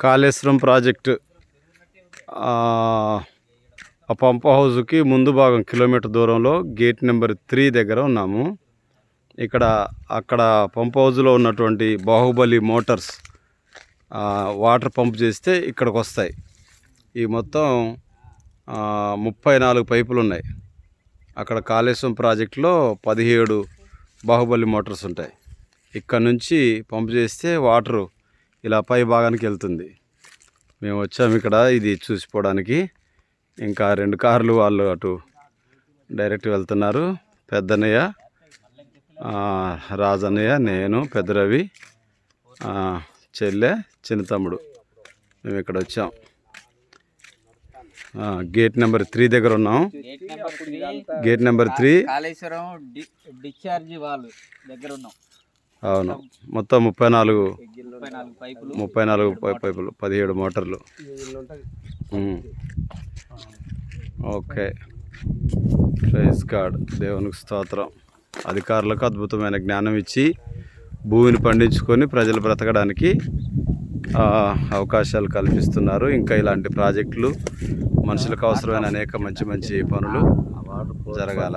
Kaleshwaram project ఆ pump హౌస్కి ముందు భాగం కిలోమీటర్ దూరంలో గేట్ నెంబర్ 3 దగ్గర ఉన్నాము. అక్కడ పంప్ హౌస్లో ఉన్నటువంటి బాహుబలి మోటార్స్ వాటర్ పంప్ చేస్తే ఇక్కడికి వస్తాయి. ఈ మొత్తం 34 పైపులు ఉన్నాయి. అక్కడ కాళేశ్వరం ప్రాజెక్టులో 17 బాహుబలి మోటార్స్ ఉంటాయి. ఇక్కడ నుంచి పంప్ చేస్తే వాటరు ఇలా పై భాగానికి వెళ్తుంది. మేము వచ్చాము ఇక్కడ ఇది చూసిపోవడానికి. ఇంకా 2 కార్లు వాళ్ళు అటు డైరెక్ట్ వెళ్తున్నారు. పెద్దన్నయ్య, రాజన్నయ్య, నేను, పెద్ద రవి, చెల్లె, చిన్న తమ్ముడు మేము ఇక్కడ వచ్చాం. గేట్ నెంబర్ 3 దగ్గర ఉన్నాం. Gate number 3 Kaleshwaram discharge wall దగ్గర ఉన్నాం. అవును, మొత్తం 34 పైపులు, 17 మోటార్లు. ఓకే, ప్రైజ్ గాడ్, దేవునికి స్తోత్రం. అధికారులకు అద్భుతమైన జ్ఞానం ఇచ్చి భూమిని పండించుకొని ప్రజలు బ్రతకడానికి అవకాశాలు కల్పిస్తున్నారు. ఇంకా ఇలాంటి ప్రాజెక్టులు మనుషులకు అవసరమైన అనేక మంచి మంచి పనులు జరగాల.